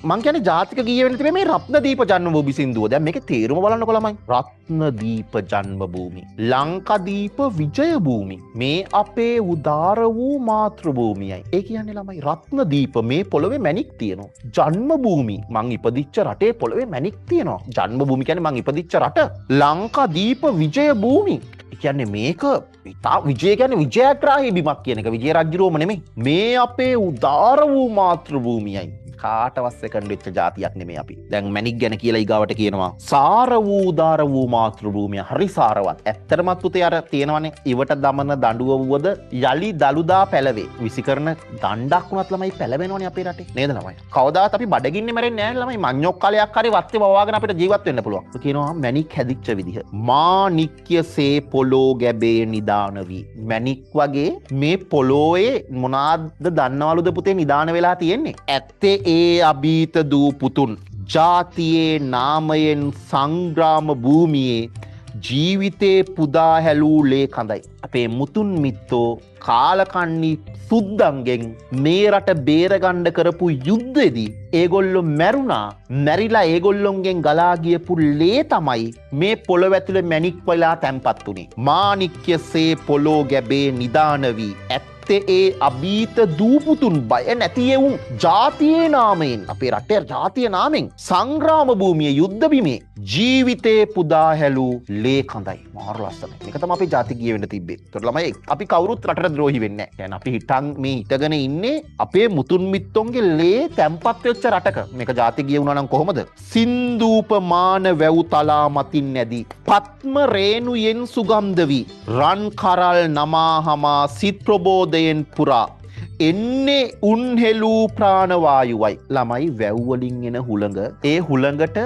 මං කියන්නේ ජාතික ගීය වෙන්න තිබේ මේ රත්නදීප ජන්මභූමි සින්දුව. දැන් මේකේ තේරුම බලන්නකො ළමයි. රත්නදීප ජන්මභූමි, ලංකාදීප විජය භූමි, මේ අපේ උදාර වූ මාතෘභූමියයි. ඒ කියන්නේ ළමයි රත්නදීප මේ පොළොවේ මැණික් තියෙනවා. ජන්මභූමි මං ඉපදිච්ච රටේ පොළොවේ මැණික් තියෙනවා. ජන්මභූමි කියන්නේ මං ඉපදිච්ච රට. ලංකාදීප විජය භූමි කියන්නේ මේක ඉතා විජය කියන්නේ විජයග්‍රාහී බිමක් කියන එක. විජය රජුරෝම නෙමෙයි. මේ අපේ උදාර වූ මාතෘභූමියයි. කාටවත් සෙකන්ඩ් වෙච්ච જાතියක් නෙමෙයි අපි. දැන් මැණික් ගැන කියලා ඊගාවට කියනවා සාර වූ උදාර වූ මාතෘභූමිය. හරි සාරවත්. ඇත්තටමත් පුතේ අර තියෙනවනේ ඉවට දමන දඬුව වුවද යලි දලුදා පැලවේ. විසිකරන දණ්ඩක් වුණත් ළමයි පැලවෙනවනේ අපේ රටේ. නේද ළමයි? කවදාවත් අපි බඩගින්නේ මැරෙන්නේ නැහැ ළමයි. මඤ්ඤොක් කාලයක් හරි වත්තේ වවාගෙන අපිට ජීවත් වෙන්න පුළුවන්. කියනවා මැණික් හැදිච්ච විදිහ. මාණික්‍යසේ පොළෝ ගැබේ නිදාන වී. මැණික් වගේ මේ පොළොවේ මොනවාද දන්නවලුද පුතේ නිදාන වෙලා තියෙන්නේ? ඇත්තේ ඒ අභීත දූ පුතුන් ජාතියේ නාමයෙන් සංග්‍රාම භූමියේ ජීවිතේ පුදා හැලූ ලේ කඳයි. අපේ මුතුන් මිත්තෝ කාලකන්නි සුද්දන්ගෙන් මේ රට බේරගණ්ඩ කරපු යුද්ධෙදී ඒගොල්ලො මැරුණා. මැරිලා ඒගොල්ලොන්ගෙන් ගලා ගියපු ලේ තමයි මේ පොළොව ඇතුලේ මැණික් වෙලා තැන්පත් වුණේ. මාණික්‍යසේ පොළෝ ගැබේ නිදාන වී ඒ අභීත දූපුතුන් බය නැති එවුන් ජාතියේ නාමයෙන් අපේ රටේ ජාතිය නාමයෙන් සංග්‍රාම භූමියේ යුද්ධ බිමේ ජීවිතේ පුදා හැලූ ලේ කඳයි. මාර ලස්සනයි. මේක තමයි අපේ ජාති ගිය වෙන්න තිබ්බේ. ඒතර ළමයි අපි කවුරුත් රටට ද්‍රෝහි වෙන්නේ නැහැ. يعني අපි හිටන් මේ හිටගෙන ඉන්නේ අපේ මුතුන් මිත්තොන්ගේ ලේ තැම්පත් වෙච්ච රටක. මේක ජාති ගිය වුණා නම් කොහොමද? සින්දූපමාන වැව් තලා මතින් නැදී පත්ම රේණුයෙන් සුගන්ධ වී රන් කරල් නමා හමා සිත් ප්‍රබෝධ පුරා එන්නේ උන්හෙලූ ප්‍රාණවායුවයි. ළමයි වැව්වලින් එන හුළඟ ඒ හුළඟට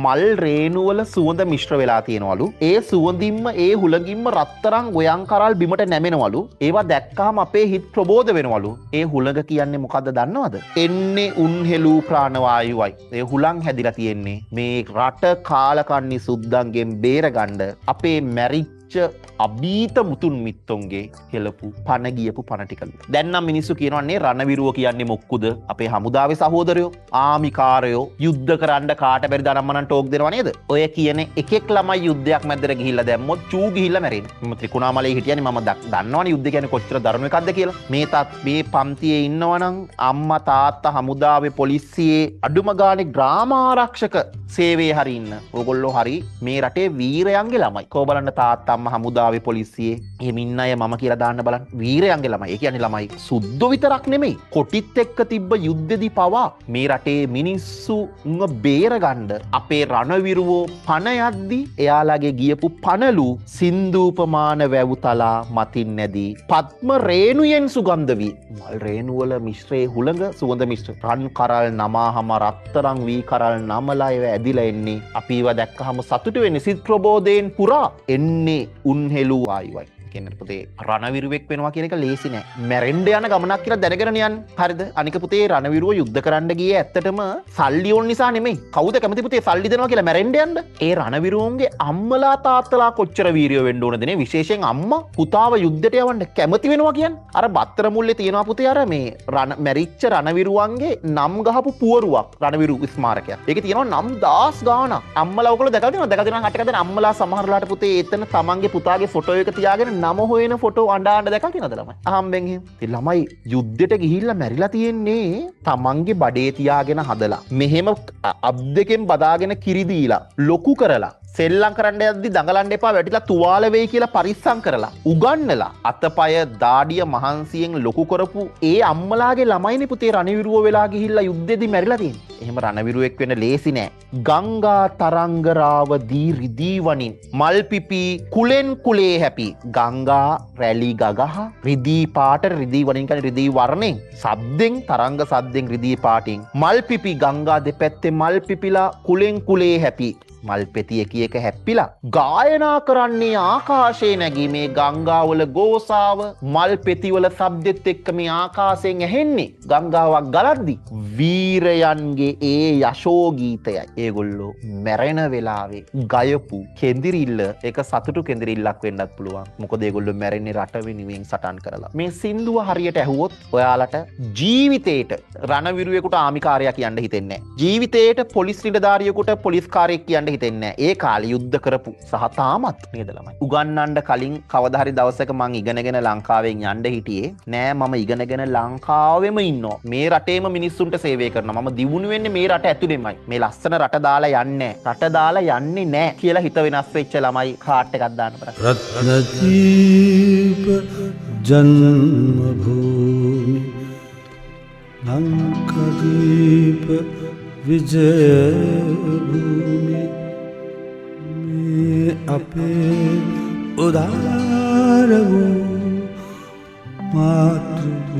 මල් රේණුවල සුවඳ මිශ්‍ර වෙලා තියෙනවලු. ඒ සුවඳින්ම ඒ හුළඟින්ම රත්තරන් ගොයන් කරල් බිමට නැමෙනවලු. ඒවා දැක්කාම අපේ හිත ප්‍රබෝධ වෙනවලු. ඒ හුළඟ කියන්නේ මොකද්ද දන්නවද? එන්නේ උන්හෙලූ ප්‍රාණවායුවයි. ඒ හුළං හැදිලා තියෙන්නේ මේ රට කාලකන්නි සුද්දන්ගෙන් බේරගන්න අපේ මැරිච්ච අභීත මුතුන් මිත්තොන්ගේ හෙලපු පණ ගියපු පණ ටිකලු. දැන් නම් මිනිස්සු කියනවන්නේ රණවිරුව කියන්නේ මොක්කුද? අපේ හමුදාවේ සහෝදරයෝ, ආමිකාරයෝ යුද්ධ කරන්න කාට බැරි දනම්මනන් ටෝක් දෙනවා නේද? ඔය කියන එකෙක් ළමයි යුද්ධයක් මැදට ගිහිල්ලා දැම්මොත් චූ ගිහිල්ලා මැරෙන්නේ. මම ත්‍රිකුණාමලයේ හිටියනේ මම දන්නවනේ යුද්ධ කියන්නේ කොච්චර දරුණු එකක්ද කියලා. මේ පන්තියේ ඉන්නවනම් අම්මා තාත්තා හමුදාවේ පොලිසියේ අඩුම ගානේ ග්‍රාමාරක්ෂක සේවයේ හරි ඉන්න. ඕගොල්ලෝ හරි මේ රටේ වීරයන්ගේ ළමයි. කෝ බලන්න තාත්තා අම්මා හමුදාවේ පොලිසියේ එහෙම ඉන්න අය මම කියලා දාන්න බලන්න. වීරයන්ගේ ළමයි. ඒ කියන්නේ ළමයි සුද්දෝ විතරක් නෙමෙයි. කොටිත් එක්ක තිබ්බ යුද්ධෙදි පවා මේ රටේ මිනිස්සු බේරගන්න අපේ රණවිරුවෝ පණ යද්දි එයාලගේ ගියපු පණලු සින්දූපමාන වැව් තලා මතින් නැදී පත්ම රේණුයෙන් සුගන්ධ වී මල් රේණුවල මිශ්‍රයේ හුළඟ සුවඳ මිශ්‍ර රන් කරල් නමාහම රත්තරන් වී කරල් නමලා ඒව ඇදිලා එන්නේ. අපි ඒවා දැක්කහම සතුටු වෙන්නේ. සිත් ප්‍රබෝධයෙන් පුරා එන්නේ උන්හෙලූ ආයුවයි. කියන්නේ පුතේ රණවිරුවෙක් වෙනවා කියන එක ලේසි නෑ. මැරෙන්න යන ගමනක් කියලා දැනගෙන යන්න. හරිද? අනික පුතේ රණවිරුව යුද්ධ කරන්න ගියේ ඇත්තටම සල්ලි ඕන නිසා නෙමෙයි. කවුද කැමති පුතේ සල්ලි දෙනවා කියලා මැරෙන්න යන්න? ඒ රණවිරුවන්ගේ අම්මලා තාත්තලා කොච්චර වීරිය වෙන්න ඕනද නේ? විශේෂයෙන් අම්මා පුතාව යුද්ධයට යවන්න කැමති වෙනවා කියන්නේ. අර බත්තර මුල්ලේ තියෙනවා පුතේ අර මේ මැරිච්ච රණවිරුවන්ගේ නම් ගහපු පුවරුවක් රණවිරු ස්මාරකයක්. ඒකේ තියෙනවා නම් 10 ගාණක්. අම්මලා ඔයගොල්ලෝ දැකලා තියෙනවද? දැකලා තියෙනවා හටකද අම්මලා සමහරලාට පුතේ එතන තමන්ගේ පුතාගේ ෆොටෝ එක තියාගෙන නම හොයන ෆොටෝ අඬ දැකලා තියෙනවද ළමයි? අහම්බෙන් එහෙම. ඉතින් ළමයි යුද්ධෙට ගිහිල්ලා මැරිලා තියෙන්නේ තමන්ගේ බඩේ තියාගෙන හදලා. මෙහෙම අබ් දෙකෙන් බදාගෙන කිරි දීලා ලොකු කරලා සෙල්ලම් කරන්න යද්දි දඟලන්න එපා වැටිලා තුවාල වෙයි කියලා පරිස්සම් කරලා උගන්නලා අතපය දාඩිය මහන්සියෙන් ලොකු කරපු ඒ අම්මලාගේ ළමයිනේ පුතේ රණවිරුව වෙලා ගිහිල්ලා යුද්ධෙදි මැරිලා තියෙන්නේ. එහෙම රණවිරුවෙක් වෙන්න ලේසි නෑ. ගංගා තරංගරාව දී රිදී වනින් මල් පිපි කුලෙන් කුලේ හැපි ගංගා රැලි ගගහ රිදී පාට රිදී වනින් කියන්නේ රිදී වර්ණෙන් සද්දෙන් තරංග සද්දෙන් රිදී පාටින් මල් පිපි ගංගා දෙපැත්තේ මල් පිපිලා කුලෙන් කුලේ හැපි මල් පෙති එක එක හැප්පිලා ගායනා කරන්නේ ආකාශයේ නැගී මේ ගංගාවල ගෝසාව මල් පෙතිවල සබ්දෙත් එක්ක මේ ආකාශයෙන් ඇහෙන්නේ ගංගාවක් ගලද්දි වීරයන්ගේ ඒ යශෝ ගීතයයි ඒගොල්ලෝ මැරෙන වෙලාවේ ගයපු කෙඳිරිල්ල ඒක සතුටු කෙඳිරිල්ලක් වෙන්නත් පුළුවන් මොකද ඒගොල්ලෝ මැරෙන්නේ රට වෙනුවෙන් සටන් කරලා මේ සින්දුව හරියට ඇහුවොත් ඔයාලට ජීවිතේට රණවිරුවෙකුට ආමිකාරයා කියන්න හිතෙන්නේ නැහැ ජීවිතේට පොලිස් නිලධාරියෙකුට පොලිස්කාරයෙක් කියන්න හිතෙන්නේ නැහැ ඒ කාලේ යුද්ධ කරපු සහ තාමත් නේද ළමයි උගන්නන්න කලින් කවදා හරි දවසක මං ඉගෙනගෙන ලංකාවෙන් යන්න හිටියේ නෑ මම ඉගෙනගෙන ලංකාවෙම ඉන්නවා මේ රටේම මිනිස්සුන්ට සේවය කරනවා මම දියුණු වෙන්නේ මේ රට ඇතුළෙමයි මේ ලස්සන රට දාලා යන්නේ රට දාලා යන්නේ නෑ කියලා හිත වෙනස් වෙච්ච ළමයි කාට් එකක් දාන්න බලන්න රත්නදීප ජන්මභූමි ලංකාදීප විජයභූමි මේ අපේ උදාර වූ මාතෘභූමියයි